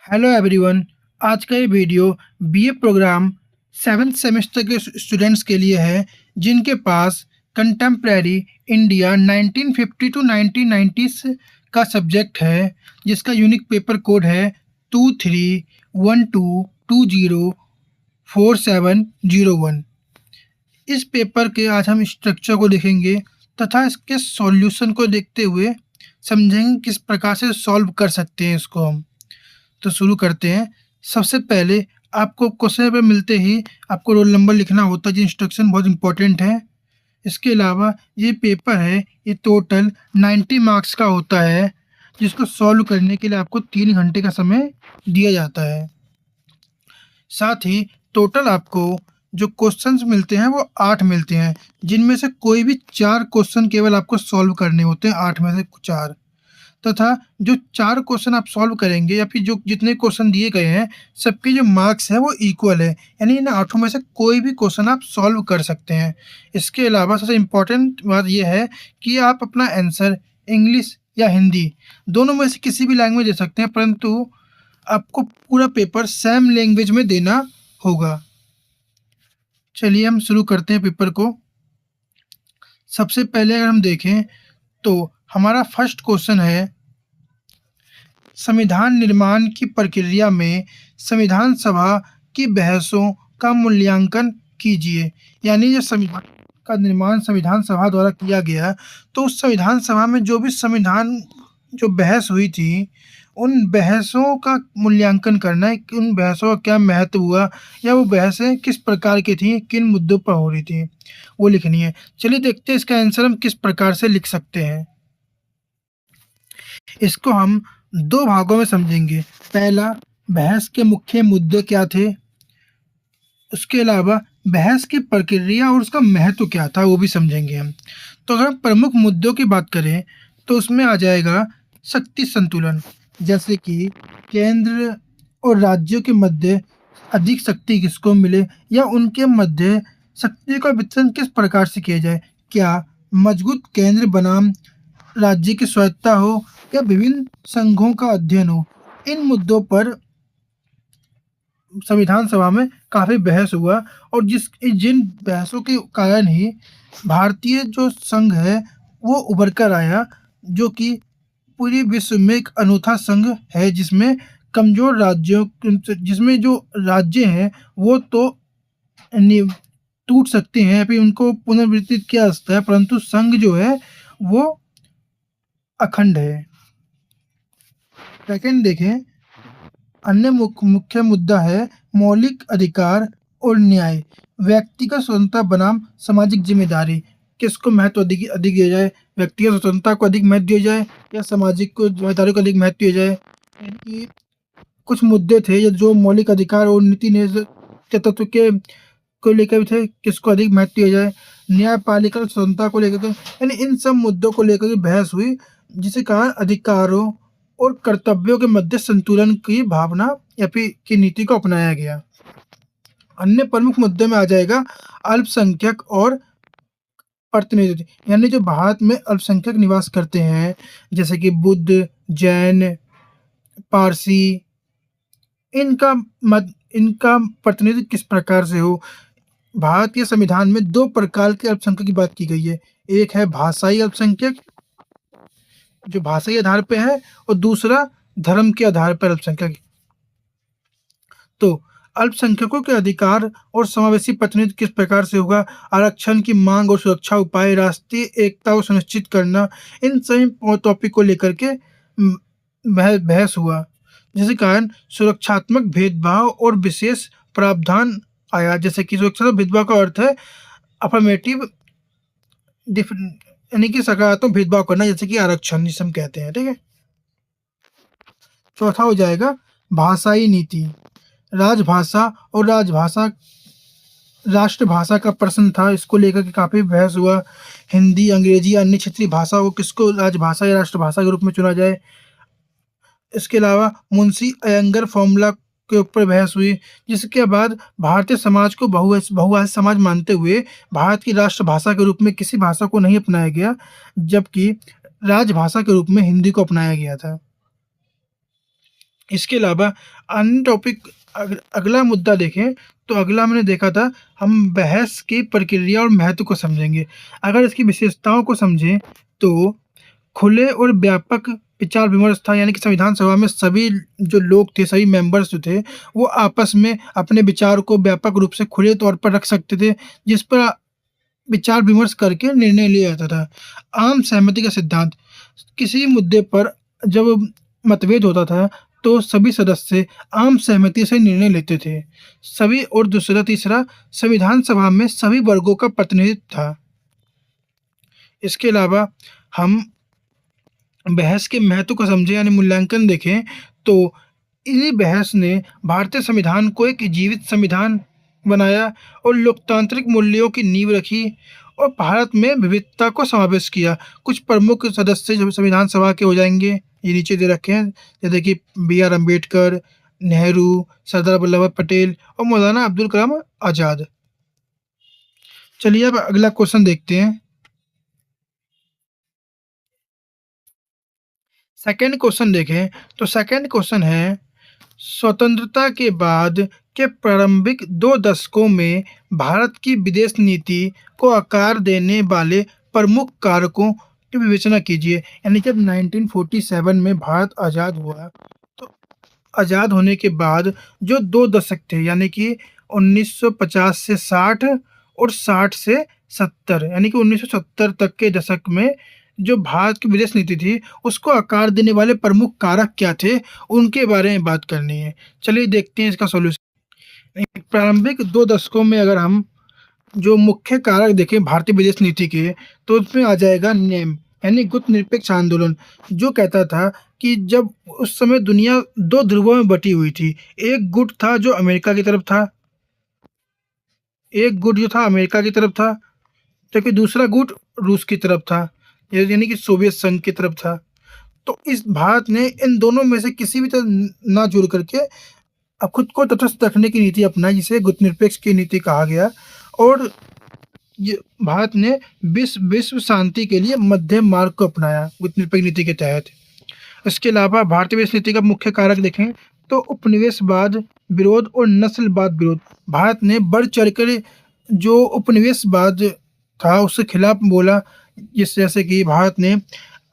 Hello everyone. आज का ये video BA programme 7th semester के स्टूडेंट्स के लिए है जिनके पास कंटेम्प्रेरी इंडिया 1950 टू 1990s का सब्जेक्ट है, जिसका यूनिक पेपर कोड है 2312204701। इस पेपर के आज हम स्ट्रक्चर को देखेंगे तथा इसके सॉल्यूशन को देखते हुए समझेंगे किस प्रकार से सॉल्व कर सकते हैं इसको हम। तो शुरू करते हैं। सबसे पहले आपको क्वेश्चन पेपर मिलते ही आपको रोल नंबर लिखना होता है, जो इंस्ट्रक्शन बहुत इंपॉर्टेंट है। इसके अलावा ये पेपर है, ये टोटल 90 मार्क्स का होता है, जिसको सॉल्व करने के लिए आपको 3 घंटे का समय दिया जाता है। साथ ही टोटल आपको जो क्वेश्चंस मिलते हैं वो 8 मिलते हैं, जिनमें से कोई भी 4 क्वेश्चन केवल आपको सॉल्व करने होते हैं, 8 में से 4। तथा जो 4 क्वेश्चन आप सॉल्व करेंगे या फिर जो जितने क्वेश्चन दिए गए हैं, सबके जो मार्क्स हैं वो इक्वल है, यानी इन 8 में से कोई भी क्वेश्चन आप सॉल्व कर सकते हैं। इसके अलावा सबसे इम्पोर्टेंट बात ये है कि आप अपना आंसर इंग्लिश या हिंदी दोनों में से किसी भी लैंग्वेज दे सकते हैं, परंतु आपको पूरा पेपर सेम लैंग्वेज में देना होगा। चलिए हम शुरू करते हैं पेपर को। सबसे पहले अगर हम देखें तो हमारा फर्स्ट क्वेश्चन है, संविधान निर्माण की प्रक्रिया में संविधान सभा की बहसों का मूल्यांकन कीजिए। यानी जो संविधान का निर्माण संविधान सभा द्वारा किया गया, तो उस संविधान सभा में जो भी संविधान जो बहस हुई थी, उन बहसों का मूल्यांकन करना है कि उन बहसों का क्या महत्व हुआ या वो बहसें किस प्रकार की थी, किन मुद्दों पर हो रही थी, वो लिखनी है। चलिए देखते हैं इसका आंसर हम किस प्रकार से लिख सकते हैं। इसको हम 2 भागों में समझेंगे। पहला, बहस के मुख्य मुद्दे क्या थे, उसके अलावा बहस की प्रक्रिया और उसका महत्व क्या था वो भी समझेंगे हम। तो अगर हम प्रमुख मुद्दों की बात करें तो उसमें आ जाएगा शक्ति संतुलन, जैसे कि केंद्र और राज्यों के मध्य अधिक शक्ति किसको मिले या उनके मध्य शक्ति का वितरण किस प्रकार से किया जाए। क्या मजबूत केंद्र बनाम राज्य की स्वायत्ता हो या विभिन्न संघों का अध्ययन हो। इन मुद्दों पर संविधान सभा में काफ़ी बहस हुआ और जिन बहसों के कारण ही भारतीय जो संघ है वो उभर कर आया, जो कि पूरे विश्व में एक अनूठा संघ है, जिसमें कमज़ोर राज्यों जिसमें जो राज्य हैं वो तो टूट सकते हैं या फिर उनको पुनर्वितरित किया जा सकता है, परंतु संघ जो है वो अखंड है। सेकंड देखें, अन्य मुख्य मुद्दा है मौलिक अधिकार और न्याय, व्यक्तिगत स्वतंत्रता बनाम सामाजिक जिम्मेदारी। किसको महत्व अधिक अधिक दिया जाए, व्यक्तिगत स्वतंत्रता को अधिक महत्व दिया जाए या सामाजिक को जिम्मेदारी को अधिक महत्व दिया जाए। यानी कुछ मुद्दे थे जो मौलिक अधिकार और नीति के तत्व के को लेकर भी थे, किसको अधिक महत्व दिया जाए। न्यायपालिका स्वतंत्रता को लेकर यानी इन सब मुद्दों को लेकर के बहस हुई, जिसके कारण अधिकारों और कर्तव्यों के मध्य संतुलन की भावना या फिर की नीति को अपनाया गया। अन्य प्रमुख मुद्दे में आ जाएगा अल्पसंख्यक और प्रतिनिधि, यानी जो भारत में अल्पसंख्यक निवास करते हैं, जैसे कि बुद्ध, जैन, पारसी, इनका प्रतिनिधित्व किस प्रकार से हो। भारतीय संविधान में 2 प्रकार के अल्पसंख्यक की बात की गई है। एक है भाषाई अल्पसंख्यक, जो भाषाई आधार पे है, और दूसरा धर्म के आधार पर अल्पसंख्यक। तो अल्पसंख्यकों के अधिकार और समावेशी प्रतिनिधित्व किस प्रकार से होगा, आरक्षण की मांग और सुरक्षा उपाय, राष्ट्रीय एकता को सुनिश्चित करना, इन सभी टॉपिक को लेकर के बहस हुआ, जिसके कारण सुरक्षात्मक भेदभाव और विशेष प्रावधान आया। जैसे कि सुरक्षात्मक भेदभाव का अर्थ है अफर्मेटिव यानी कि सकारात्मक भेदभाव करना, जैसे कि आरक्षण जिसे हम कहते हैं। ठीक है। चौथा हो जाएगा भाषाई नीति, राजभाषा और राष्ट्रभाषा का प्रश्न था, इसको लेकर के काफ़ी बहस हुआ। हिंदी, अंग्रेजी या अन्य क्षेत्रीय भाषा को किसको राजभाषा या राष्ट्रभाषा के रूप में चुना जाए। इसके अलावा मुंशी अयंगर फॉर्मूला के ऊपर बहस हुई, जिसके बाद भारतीय समाज को बहुभाषी समाज मानते हुए भारत की राष्ट्रभाषा के रूप में किसी भाषा को नहीं अपनाया गया, जबकि राजभाषा के रूप में हिंदी को अपनाया गया था। इसके अलावा अन्य टॉपिक अगला मुद्दा देखें तो अगला मैंने देखा था हम बहस की प्रक्रिया और महत्व को समझेंगे। अगर इसकी विशेषताओं को समझें तो खुले और व्यापक विचार विमर्श था, यानी कि संविधान सभा में सभी जो लोग थे, सभी मेंबर्स जो थे, वो आपस में अपने विचार को व्यापक रूप से खुले तौर पर रख सकते थे, जिस पर विचार विमर्श करके निर्णय लिया जाता था। आम सहमति का सिद्धांत, किसी मुद्दे पर जब मतभेद होता था तो सभी सदस्य आम सहमति से निर्णय लेते थे। सभी और दूसरा तीसरा संविधान सभा में सभी वर्गों का प्रतिनिधित्व था। इसके अलावा हम बहस के महत्व को समझें यानी मूल्यांकन देखें तो इन्हीं बहस ने भारतीय संविधान को एक जीवित संविधान बनाया और लोकतांत्रिक मूल्यों की नींव रखी और भारत में विविधता को समावेश किया। कुछ प्रमुख सदस्य जब संविधान सभा के हो जाएंगे, ये नीचे दे रखे हैं, जैसे कि बी आर अम्बेडकर, नेहरू, सरदार वल्लभ भाई पटेल और मौलाना अब्दुल कलाम आज़ाद। चलिए अब अगला क्वेश्चन देखते हैं। सेकंड क्वेश्चन देखें तो सेकंड क्वेश्चन है, स्वतंत्रता के बाद के प्रारंभिक 2 दशकों में भारत की विदेश नीति को आकार देने वाले प्रमुख कारकों की विवेचना कीजिए। यानी जब 1947 में भारत आज़ाद हुआ तो आज़ाद होने के बाद जो 2 दशक थे, यानी कि 1950 से 60 और 60 से 70, यानी कि 1970 तक के दशक में जो भारत की विदेश नीति थी, उसको आकार देने वाले प्रमुख कारक क्या थे, उनके बारे में बात करनी है। चलिए देखते हैं इसका सॉल्यूशन। प्रारंभिक 2 दशकों में अगर हम जो मुख्य कारक देखें भारतीय विदेश नीति के, तो उसमें आ जाएगा नेम, यानी गुट निरपेक्ष आंदोलन, जो कहता था कि जब उस समय दुनिया 2 ध्रुवों में बटी हुई थी। एक गुट था जो अमेरिका की तरफ था, एक गुट जो था अमेरिका की तरफ था, जबकि दूसरा गुट रूस की तरफ था, यानी कि सोवियत संघ की तरफ था। तो इस भारत ने इन दोनों में से किसी भी तरह ना जुड़ करके अब खुद को तटस्थ रखने की नीति अपनाई, जिसे गुटनिरपेक्ष की नीति कहा गया। और ये भारत ने विश्व शांति के लिए मध्यम मार्ग को अपनाया गुटनिरपेक्ष नीति के तहत। इसके अलावा भारतीय विदेश नीति का मुख्य कारक देखें तो उपनिवेशवाद विरोध और नस्लवाद विरोध। भारत ने बढ़ चढ़कर जो उपनिवेशवाद था उसके खिलाफ बोला, जिस जैसे कि भारत ने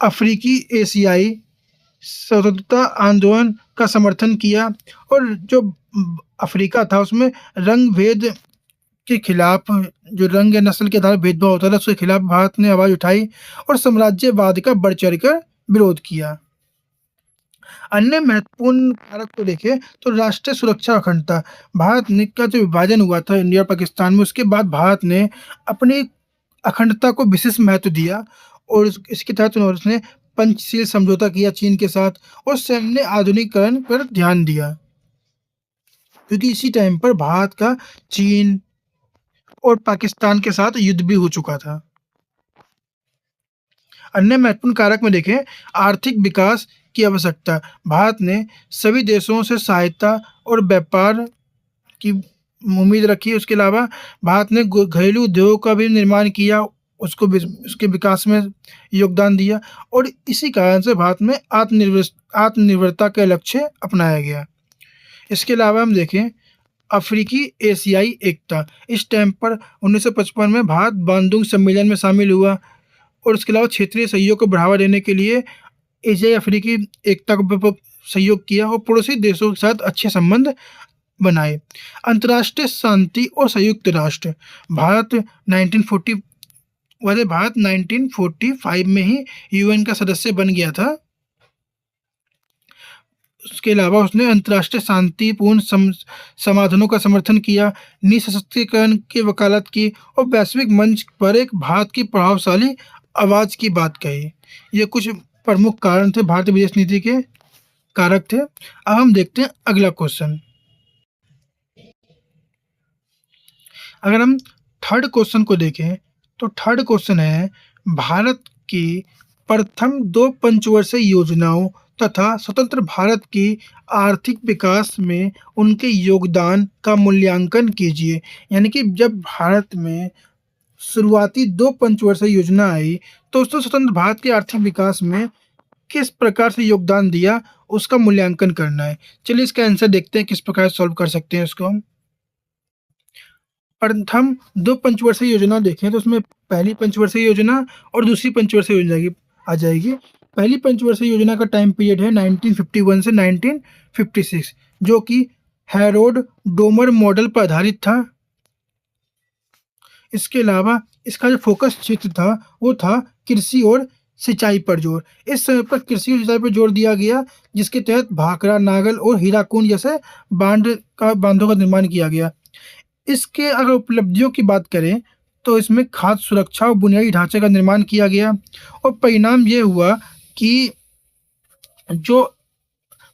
अफ्रीकी एशियाई स्वतंत्रता आंदोलन का समर्थन किया और जो अफ्रीका था उसमें रंग भेद के खिलाफ, जो रंग या नस्ल के आधार पर भेदभाव होता था, उसके खिलाफ भारत ने आवाज़ उठाई और साम्राज्यवाद का बढ़ चढ़कर विरोध किया। अन्य महत्वपूर्ण कारक को देखें तो राष्ट्रीय सुरक्षा और अखंडता। भारत ने का जो विभाजन हुआ था इंडिया और पाकिस्तान में, उसके बाद भारत ने अपनी अखंडता को विशेष महत्व दिया और इसके तहत उसने पंचशील समझौता किया चीन के साथ और सैन्य आधुनिकीकरण पर ध्यान दिया, क्योंकि इसी टाइम पर भारत का चीन और पाकिस्तान के साथ युद्ध भी हो चुका था। अन्य महत्वपूर्ण कारक में देखें आर्थिक विकास की आवश्यकता। भारत ने सभी देशों से सहायता और व्यापार की उम्मीद रखी। उसके अलावा भारत ने घरेलू उद्योगों का भी निर्माण किया, उसको उसके विकास में योगदान दिया और इसी कारण से भारत में आत्मनिर्भरता का लक्ष्य अपनाया गया। इसके अलावा हम देखें अफ्रीकी एशियाई एकता। इस टाइम पर 1955 में भारत बांदुंग सम्मेलन में शामिल हुआ और उसके अलावा क्षेत्रीय सहयोग को बढ़ावा देने के लिए एशियाई अफ्रीकी एकता को सहयोग किया और पड़ोसी देशों के साथ अच्छे संबंध बनाए। अंतर्राष्ट्रीय शांति और संयुक्त राष्ट्र। भारत 1945 में ही यूएन का सदस्य बन गया था। उसके अलावा उसने अंतर्राष्ट्रीय शांतिपूर्ण समाधानों का समर्थन किया, निःशस्त्रीकरण की वकालत की और वैश्विक मंच पर एक भारत की प्रभावशाली आवाज़ की बात कही। ये कुछ प्रमुख कारण थे, भारतीय विदेश नीति के कारक थे। अब हम देखते हैं अगला क्वेश्चन। अगर हम थर्ड क्वेश्चन को देखें तो थर्ड क्वेश्चन है भारत की प्रथम 2 पंचवर्षीय योजनाओं तथा स्वतंत्र भारत की आर्थिक विकास में उनके योगदान का मूल्यांकन कीजिए। यानी कि जब भारत में शुरुआती 2 पंचवर्षीय योजना आई तो उसने स्वतंत्र भारत के आर्थिक विकास में किस प्रकार से योगदान दिया, उसका मूल्यांकन करना है। चलिए इसका आंसर देखते हैं किस प्रकार सॉल्व कर सकते हैं इसको हम। प्रथम 2 पंचवर्षीय योजना देखें तो उसमें पहली पंचवर्षीय योजना और दूसरी पंचवर्षीय योजना की आ जाएगी। पहली पंचवर्षीय योजना का टाइम पीरियड है 1951 से 1956 जो कि हैरोल्ड डोमर मॉडल पर आधारित था। इसके अलावा इसका जो फोकस क्षेत्र था वो था कृषि और सिंचाई पर जोर। इस समय पर कृषि और सिंचाई पर जोर दिया गया जिसके तहत भाखड़ा, नागल और हीराकुंड जैसे बांधों का निर्माण किया गया। इसके अगर उपलब्धियों की बात करें तो इसमें खाद्य सुरक्षा और बुनियादी ढांचे का निर्माण किया गया और परिणाम ये हुआ कि जो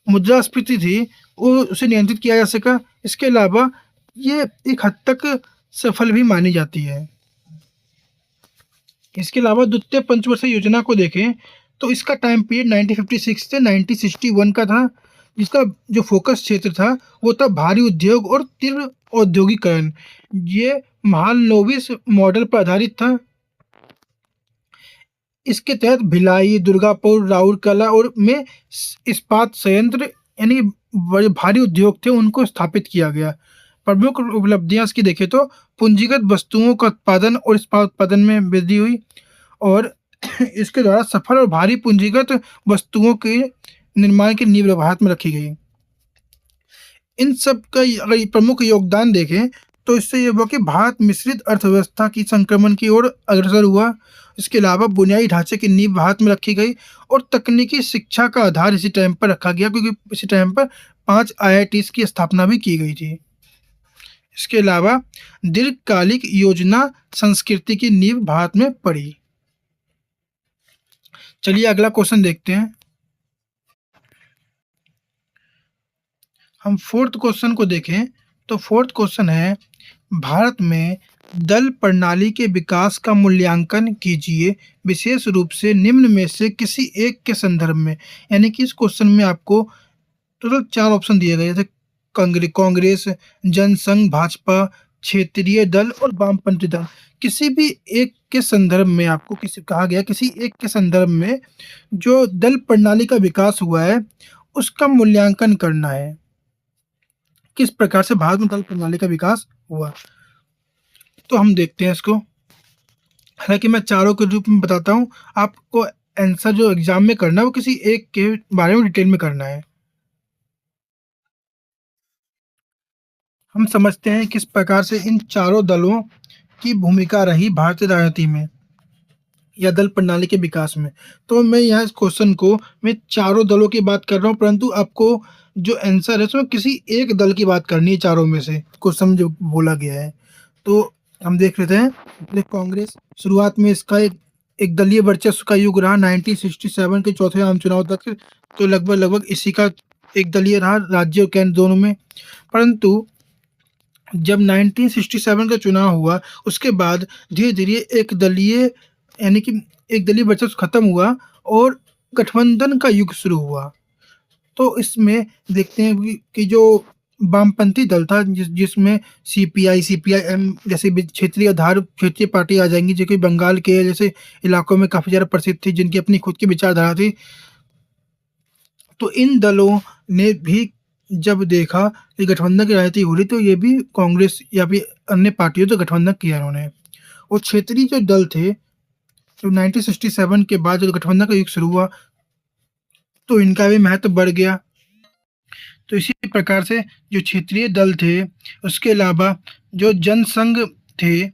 मुद्रास्फीति थी वो उसे नियंत्रित किया जा सका। इसके अलावा ये एक हद तक सफल भी मानी जाती है। इसके अलावा द्वितीय पंचवर्षीय योजना को देखें तो इसका टाइम पीरियड 1956 से 1961 का था। इसका जो फोकस क्षेत्र था वो था भारी उद्योग और तीव्र औद्योगिकरण। ये महालनोबिस मॉडल पर आधारित था। इसके तहत भिलाई, दुर्गापुर, राउरकेला और में इस्पात संयंत्र यानी बड़े भारी उद्योग थे उनको स्थापित किया गया। प्रमुख उपलब्धियां इसकी देखें तो पूंजीगत वस्तुओं का उत्पादन और इस्पात उत्पादन में वृद्धि हुई और इसके द्वारा सफल और भारी पूंजीगत वस्तुओं के निर्माण की नींव भारत में रखी गई। इन सब का अगर प्रमुख योगदान देखें तो इससे ये हुआ कि भारत मिश्रित अर्थव्यवस्था की संक्रमण की ओर अग्रसर हुआ। इसके अलावा बुनियादी ढांचे की नींव भारत में रखी गई और तकनीकी शिक्षा का आधार इसी टाइम पर रखा गया क्योंकि इसी टाइम पर 5 IITs की स्थापना भी की गई थी। इसके अलावा दीर्घकालिक योजना संस्कृति की नींव भारत में पड़ी। चलिए अगला क्वेश्चन देखते हैं। हम फोर्थ क्वेश्चन को देखें तो फोर्थ क्वेश्चन है भारत में दल प्रणाली के विकास का मूल्यांकन कीजिए विशेष रूप से निम्न में से किसी एक के संदर्भ में। यानी कि इस क्वेश्चन में आपको टोटल 4 ऑप्शन दिए गए थे। कांग्रेस, जनसंघ, भाजपा, क्षेत्रीय दल और वामपंथी दल। किसी भी एक के संदर्भ में आपको कहा गया किसी एक के संदर्भ में जो दल प्रणाली का विकास हुआ है उसका मूल्यांकन करना है। किस प्रकार से भारत में दल प्रणाली का विकास हुआ तो हम देखते हैं इसको। हालांकि मैं चारों के रूप में बताता हूँ, आपको आंसर जो एग्जाम में करना है वो किसी एक के बारे में डिटेल में करना है। हम समझते हैं किस प्रकार से इन चारों दलों की भूमिका रही भारतीय राजनीति में या दल प्रणाली के विकास में। तो मैं यहाँ इस क्वेश्चन को मैं चारों दलों की बात कर रहा हूँ परंतु आपको जो आंसर है उसमें किसी एक दल की बात करनी है चारों में से क्वेश्चन जो बोला गया है। तो हम देख लेते हैं। कांग्रेस शुरुआत में इसका एक दलीय वर्चस्व का युग रहा 1967 के चौथे आम चुनाव तक। तो लगभग इसी का एक दलीय रहा राज्य और केंद्र दोनों में। परंतु जब 1967 का चुनाव हुआ उसके बाद धीरे धीरे एक दलीय यानी कि एक दलीय वर्चस्व खत्म हुआ और गठबंधन का युग शुरू हुआ। तो इसमें देखते हैं कि जो वामपंथी दल था जिसमें सीपीआई, सीपीआईएम जैसे क्षेत्रीय पार्टी आ जाएंगी जो कि बंगाल के जैसे इलाकों में काफ़ी ज़्यादा प्रसिद्ध थी जिनकी अपनी खुद की विचारधारा थी। तो इन दलों ने भी जब देखा कि गठबंधन की राजनीति हो रही तो ये भी कांग्रेस या फिर अन्य पार्टियों से गठबंधन किया उन्होंने। और क्षेत्रीय जो दल थे तो 1967 के बाद जब गठबंधन का युग शुरू हुआ तो इनका भी महत्व बढ़ गया। तो इसी प्रकार से जो क्षेत्रीय दल थे उसके अलावा जो जनसंघ थे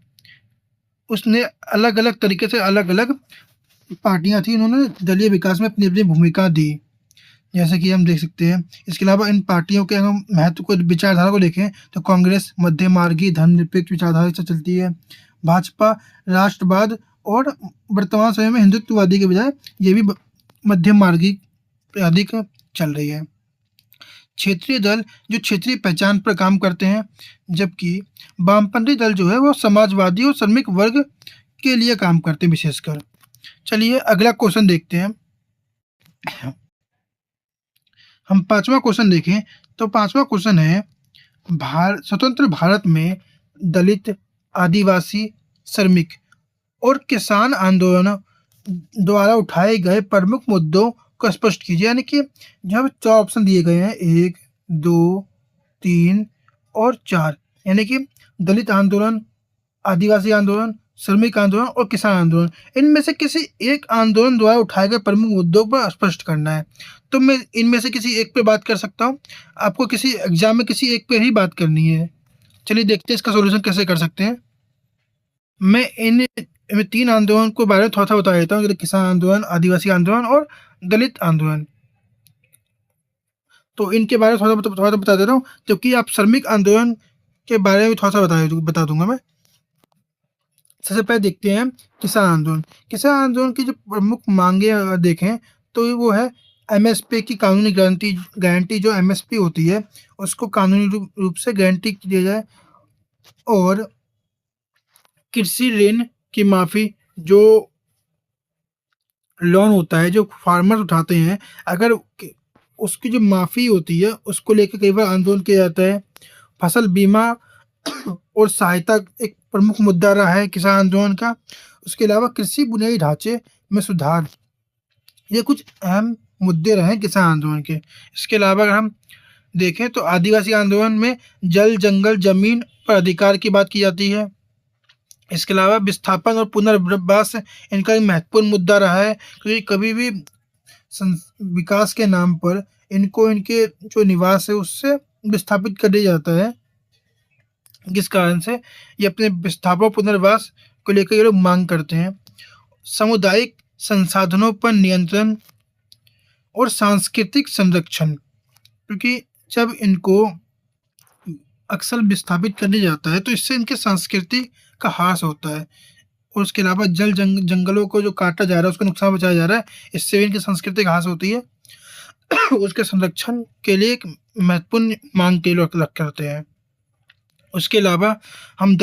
उसने अलग अलग तरीके से अलग अलग पार्टियां थी उन्होंने दलीय विकास में अपनी अपनी भूमिका दी जैसे कि हम देख सकते हैं। इसके अलावा इन पार्टियों के हम महत्व को विचारधारा को देखें तो कांग्रेस मध्य मार्गी धर्मनिरपेक्ष विचारधारा से चलती है। भाजपा राष्ट्रवाद और वर्तमान समय में हिंदुत्ववादी के बजाय ये भी मध्यम मार्गी अधिक चल रही है। क्षेत्रीय दल जो क्षेत्रीय पहचान पर काम करते हैं जबकि वामपंथी दल जो है वो समाजवादी और श्रमिक वर्ग के लिए काम करते हैं विशेषकर। चलिए अगला क्वेश्चन देखते हैं। हम 5वां क्वेश्चन देखें तो 5वां क्वेश्चन है स्वतंत्र भारत में दलित, आदिवासी, श्रमिक और किसान आंदोलन द्वारा उठाए गए प्रमुख मुद्दों को स्पष्ट कीजिए। यानी कि यहाँ पे 4 ऑप्शन दिए गए हैं 1, 2, 3 और 4, यानी कि दलित आंदोलन, आदिवासी आंदोलन, श्रमिक आंदोलन और किसान आंदोलन। इनमें से किसी एक आंदोलन द्वारा उठाए गए प्रमुख मुद्दों पर स्पष्ट करना है। तो मैं इनमें से किसी एक पे बात कर सकता हूँ। आपको किसी एग्जाम में किसी एक पे ही बात करनी है। चलिए देखते हैं इसका सॉल्यूशन कैसे कर सकते हैं। मैं इन 3 आंदोलन के बारे में थोड़ा-सा बता देता हूँ, जैसे किसान आंदोलन, आदिवासी आंदोलन और दलित आंदोलन। तो इनके बारे में थोड़ा-सा बता दे रहा हूँ, जबकि आप श्रमिक आंदोलन के बारे में थोड़ा-सा बता दूँगा मैं। सबसे पहले देखते हैं किसान आंदोलन। किसान आंदोलन की जो प्रमुख मांगे अगर देखें तो वो है एमएसपी की कानूनी गारंटी जो एमएसपी होती है उसको कानूनी रूप से गारंटी दिया जाए, और कृषि ऋण की माफ़ी, जो लोन होता है जो फार्मर उठाते हैं, अगर उसकी जो माफ़ी होती है उसको लेकर कई बार आंदोलन किया जाता है। फसल बीमा और सहायता एक प्रमुख मुद्दा रहा है किसान आंदोलन का। उसके अलावा कृषि बुनियादी ढांचे में सुधार, ये कुछ अहम मुद्दे रहे हैं किसान आंदोलन के। इसके अलावा अगर हम देखें तो आदिवासी आंदोलन में जल, जंगल, जमीन पर अधिकार की बात की जाती है। इसके अलावा विस्थापन और पुनर्वास इनका एक महत्वपूर्ण मुद्दा रहा है, क्योंकि कभी भी विकास के नाम पर इनको इनके जो निवास है उससे विस्थापित कर दिया जाता है, जिस कारण से ये अपने विस्थापन पुनर्वास को लेकर ये लोग मांग करते हैं। सामुदायिक संसाधनों पर नियंत्रण और सांस्कृतिक संरक्षण, क्योंकि जब इनको अक्सर विस्थापित कर दिया जाता है तो इससे इनकी संस्कृति का ह्रास होता है। और उसके अलावा जंगलों को जो काटा जा रहा है उसको नुकसान पहुँचाया जा रहा है, इससे भी इनकी संस्कृति का ह्रास होती है। उसके संरक्षण के लिए एक महत्वपूर्ण मांग के लोग करते हैं। उसके अलावा हम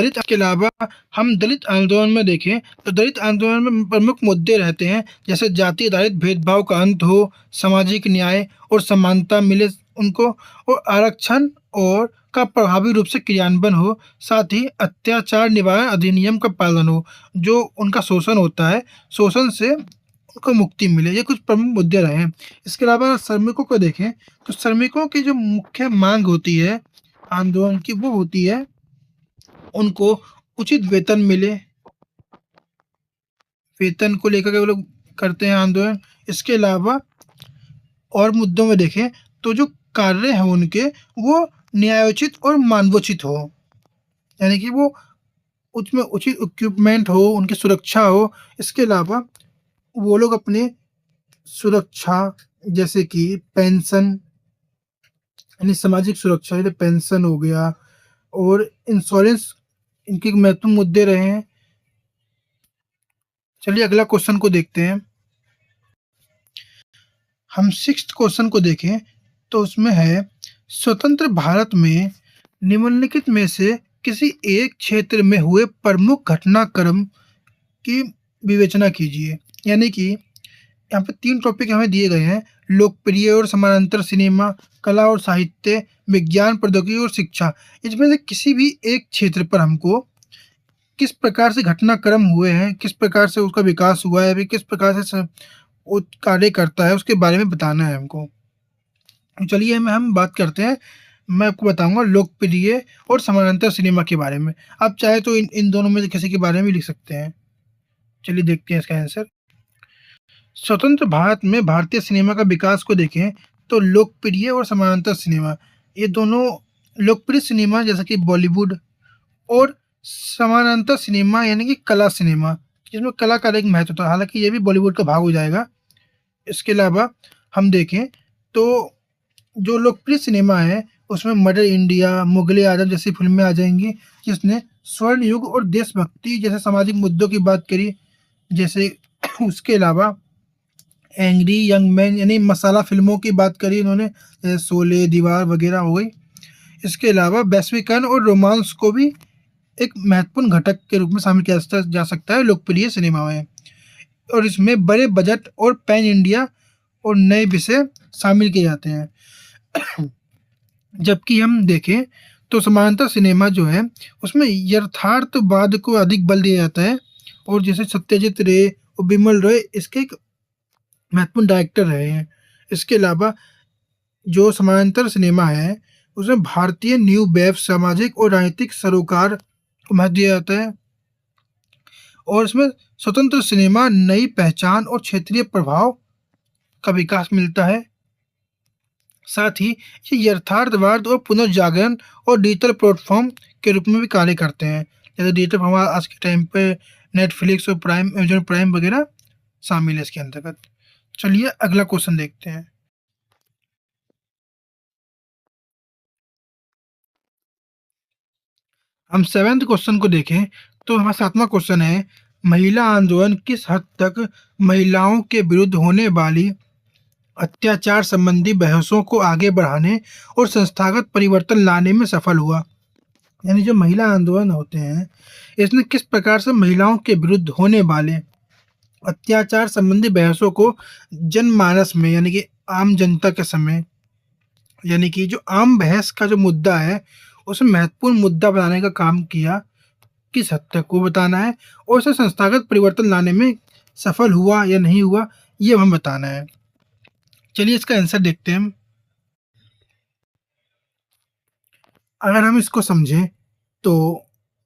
दलित आंदोलन में देखें तो दलित आंदोलन में प्रमुख मुद्दे रहते हैं, जैसे जाति आधारित भेदभाव का अंत हो, सामाजिक न्याय और समानता मिले उनको, और आरक्षण और का प्रभावी रूप से क्रियान्वयन हो, साथ ही अत्याचार निवारण अधिनियम का पालन हो, जो उनका शोषण होता है, शोषण से उनको मुक्ति मिले। ये कुछ प्रमुख मुद्दे रहे हैं। इसके अलावा श्रमिकों को देखें तो श्रमिकों की जो मुख्य मांग होती है आंदोलन की, वो होती है उनको उचित वेतन मिले। वेतन को लेकर के वो लोग करते हैं आंदोलन। इसके अलावा और मुद्दों में देखें तो जो कार्य हैं उनके वो न्यायोचित और मानवोचित हो, यानी कि वो उसमें उचित इक्विपमेंट हो, उनकी सुरक्षा हो। इसके अलावा वो लोग अपने सुरक्षा, जैसे कि पेंशन, यानी सामाजिक सुरक्षा, जैसे पेंशन हो गया और इंश्योरेंस, इनके महत्वपूर्ण मुद्दे रहे हैं। चलिए अगला क्वेश्चन को देखते हैं। हम 6th क्वेश्चन को देखें तो उसमें है, स्वतंत्र भारत में निम्नलिखित में से किसी एक क्षेत्र में हुए प्रमुख घटनाक्रम की विवेचना कीजिए। यानी कि यहाँ पे 3 टॉपिक हमें दिए गए हैं, लोकप्रिय और समानांतर सिनेमा, कला और साहित्य, विज्ञान प्रौद्योगिकी और शिक्षा। इसमें से किसी भी एक क्षेत्र पर हमको किस प्रकार से घटनाक्रम हुए हैं, किस प्रकार से उसका विकास हुआ है, अभी किस प्रकार से वो कार्य करता है, उसके बारे में बताना है हमको। चलिए हम बात करते हैं। मैं आपको बताऊँगा लोकप्रिय और समानांतर सिनेमा के बारे में। आप चाहे तो इन दोनों में से किसी के बारे में लिख सकते हैं। चलिए देखते हैं इसका आंसर। स्वतंत्र भारत में भारतीय सिनेमा का विकास को देखें तो लोकप्रिय और समानांतर सिनेमा, ये दोनों लोकप्रिय सिनेमा जैसे कि बॉलीवुड, और समानांतर सिनेमा यानी कि कला सिनेमा, जिसमें कला का एक महत्व होता है, हालाँकि ये भी बॉलीवुड का भाग हो जाएगा। इसके अलावा हम देखें तो जो लोकप्रिय सिनेमा है उसमें मदर इंडिया, मुगले आजम जैसी फ़िल्में आ जाएँगी, जिसने स्वर्ण युग और देशभक्ति जैसे सामाजिक मुद्दों की बात करी। जैसे उसके अलावा एंग्री यंग मैन यानी मसाला फ़िल्मों की बात करी इन्होंने, जैसे शोले, दीवार वगैरह हो गई। इसके अलावा वैश्वीकरण और रोमांस को भी एक महत्वपूर्ण घटक के रूप में शामिल किया जा सकता है लोकप्रिय सिनेमा में, और इसमें बड़े बजट और पैन इंडिया और नए विषय शामिल किए जाते हैं। जबकि हम देखें तो समानांतर सिनेमा जो है उसमें यथार्थवाद को अधिक बल दिया जाता है, और जैसे सत्यजीत रे और बिमल रॉय इसके एक महत्वपूर्ण डायरेक्टर रहे हैं। इसके अलावा जो समानांतर सिनेमा है, उसमें भारतीय न्यू वेव सामाजिक और राजनीतिक सरोकार को महत्व दिया जाता है और इसमें स्वतंत्र सिनेमा, नई पहचान और क्षेत्रीय प्रभाव का विकास मिलता है। साथ ही ये यथार्थवाद और पुनर्जागरण और डिजिटल प्लेटफ़ॉर्म के रूप में भी कार्य करते हैं। जैसे डिजिटल प्लेटफ़ॉर्म आज के टाइम पे नेटफ्लिक्स और प्राइम, अमेज़न प्राइम वगैरह शामिल है इसके अंतर्गत। चलिए अगला क्वेश्चन देखते हैं। हम 7th क्वेश्चन को देखें तो हमारा 7वां क्वेश्चन है, महिला आंदोलन किस हद तक महिलाओं के विरुद्ध होने वाली अत्याचार संबंधी बहसों को आगे बढ़ाने और संस्थागत परिवर्तन लाने में सफल हुआ? यानी जो महिला आंदोलन होते हैं, इसने किस प्रकार से महिलाओं के विरुद्ध होने वाले अत्याचार संबंधी बहसों को जनमानस में, यानी कि आम जनता के समय, यानी कि जो आम बहस का जो मुद्दा है, उसे महत्वपूर्ण मुद्दा बनाने का काम किया, किस हद तक वो बताना है और उसे संस्थागत परिवर्तन लाने में सफल हुआ या नहीं हुआ, ये हमें बताना है। चलिए इसका आंसर देखते हैं हम। अगर हम इसको समझें तो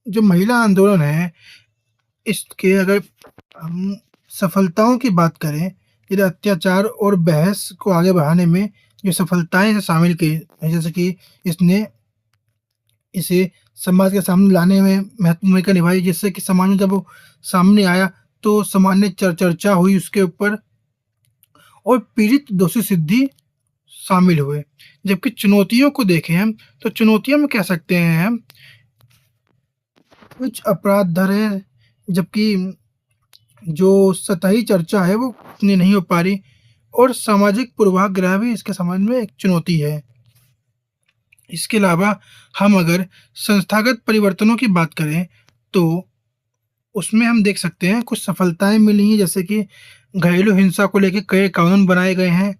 जो महिला आंदोलन है, इसके अगर हम सफलताओं की बात करें, यदि अत्याचार और बहस को आगे बढ़ाने में जो सफलताएँ इसे शामिल की हैं, जैसे कि इसने इसे समाज के सामने लाने में महत्वपूर्ण भूमिका निभाई, जिससे कि समाज में जब वो सामने आया तो समाज में चर्चा हुई उसके ऊपर और पीड़ित दोषी सिद्धि शामिल हुए। जबकि चुनौतियों को देखें हम, तो चुनौतियों में कह सकते हैं हम, कुछ अपराध दर है, जबकि जो सतही चर्चा है वो उतनी नहीं हो पा रही और सामाजिक पूर्वाग्रह भी इसके समाज में एक चुनौती है। इसके अलावा हम अगर संस्थागत परिवर्तनों की बात करें तो उसमें हम देख सकते हैं कुछ सफलताएँ मिली हैं, जैसे कि घरेलू हिंसा को लेके कई कानून बनाए गए हैं,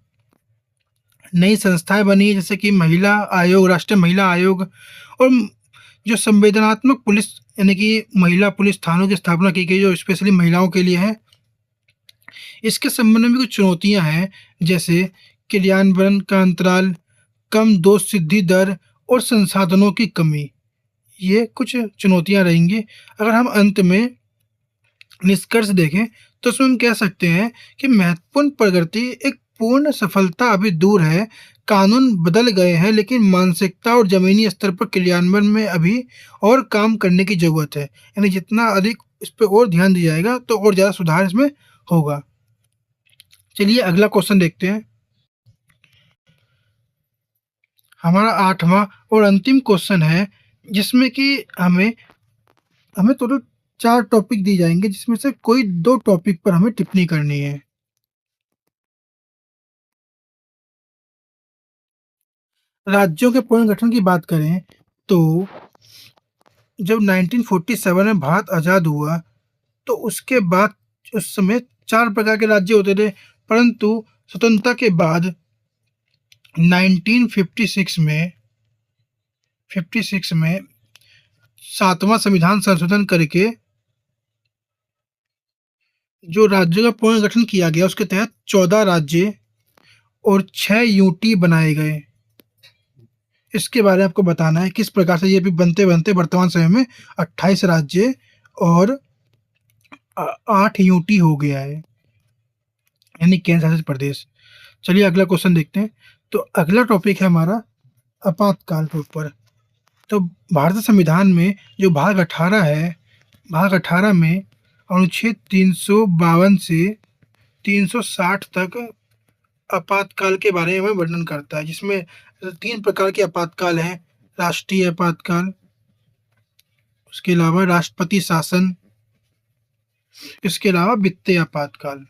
नई संस्थाएँ बनी हैं जैसे कि महिला आयोग, राष्ट्रीय महिला आयोग और जो संवेदनात्मक पुलिस, यानी कि महिला पुलिस थानों की स्थापना की गई जो स्पेशली महिलाओं के लिए है। इसके संबंध में कुछ चुनौतियाँ हैं, जैसे क्रियान्वयन का अंतराल, कम दोष सिद्धि दर और संसाधनों की कमी। ये कुछ चुनौतियाँ रहेंगी। अगर हम अंत में निष्कर्ष देखें तो उसमें हम कह सकते हैं कि महत्वपूर्ण प्रगति, एक पूर्ण सफलता अभी दूर है। कानून बदल गए हैं लेकिन मानसिकता और ज़मीनी स्तर पर क्रियान्वयन में अभी और काम करने की ज़रूरत है। यानी जितना अधिक इस पे और ध्यान दिया जाएगा तो और ज़्यादा सुधार इसमें होगा। चलिए अगला क्वेश्चन देखते हैं। हमारा 8वां और अंतिम क्वेश्चन है, जिसमें कि हमें हमें टोटल 4 टॉपिक दिए जाएँगे, जिसमें से कोई 2 टॉपिक पर हमें टिप्पणी करनी है। राज्यों के पुनर्गठन की बात करें तो जब 1947 में भारत आज़ाद हुआ, तो उसके बाद उस समय 4 प्रकार के राज्य होते थे, परंतु स्वतंत्रता के बाद 1956 में 7वां संविधान संशोधन करके जो राज्यों का पुनर्गठन किया गया, उसके तहत 14 राज्य और 6 यूटी बनाए गए। इसके बारे में आपको बताना है किस प्रकार से ये भी बनते-बनते वर्तमान समय में 28 राज्य और 8 यूटी हो गया है, यानी केंद्र शासित प्रदेश। चलिए अगला क्वेश्चन देखते हैं। तो अगला टॉपिक है हमारा आपातकाल के ऊपर। तो भारतीय संविधान में जो भाग 18 है, भाग 18 में अनुच्छेद 352 से 360 तक आपातकाल के बारे में वर्णन करता है, जिसमें 3 प्रकार के आपातकाल हैं, राष्ट्रीय आपातकाल, उसके अलावा राष्ट्रपति शासन, इसके अलावा वित्तीय आपातकाल।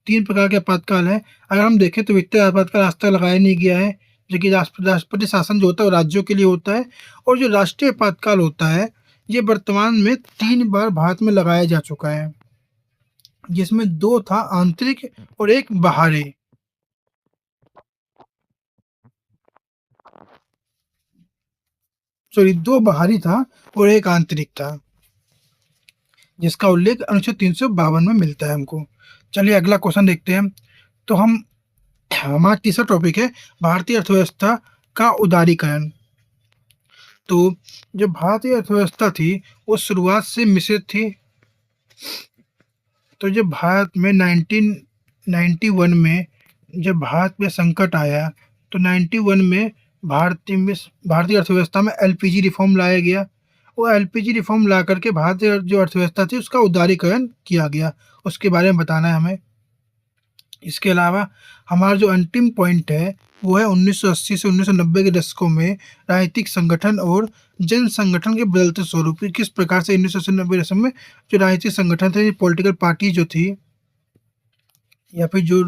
3 प्रकार के आपातकाल हैं। अगर हम देखें तो वित्तीय आपातकाल आज तक लगाया नहीं गया है, जो कि राष्ट्रपति शासन जो होता है वो राज्यों के लिए होता है और जो राष्ट्रीय आपातकाल होता है, ये वर्तमान में 3 बार भारत में लगाया जा चुका है, जिसमें 2 था आंतरिक और 1 बाहरी। सॉरी, 2 बाहरी था और 1 आंतरिक था, जिसका उल्लेख अनुच्छेद 352 में मिलता है हमको। चलिए अगला क्वेश्चन देखते हैं। तो हमारा तीसरा टॉपिक है भारतीय अर्थव्यवस्था का उदारीकरण। तो जो भारतीय अर्थव्यवस्था थी वो शुरुआत से मिश्रित थी। तो जब भारत में 1991 में जब भारत में संकट आया तो 91 में भारतीय अर्थव्यवस्था में एलपीजी रिफॉर्म लाया गया। वो एलपीजी रिफॉर्म ला करके भारतीय जो अर्थव्यवस्था थी उसका उदारीकरण किया गया। उसके बारे में बताना है हमें। इसके अलावा हमारा जो अंतिम पॉइंट है वो है 1980 से 1990 के दशकों में राजनीतिक संगठन और जन संगठन के बदलते स्वरूप। किस प्रकार से 1980-90 दशक में जो राजनीतिक संगठन थे, पॉलिटिकल पार्टी जो थी या फिर जो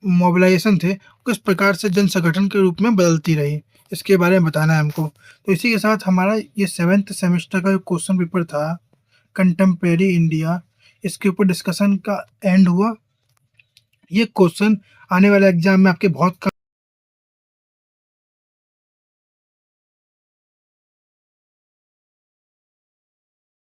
मोबिलाइजेशन थे, किस प्रकार से जन संगठन के रूप में बदलती रही, इसके बारे में बताना है हमको। तो इसी के साथ हमारा ये 7th सेमेस्टर का जो क्वेश्चन पेपर था कंटेम्प्रेरी इंडिया, इसके ऊपर डिस्कशन का एंड हुआ। ये क्वेश्चन आने वाले एग्जाम में आपके बहुत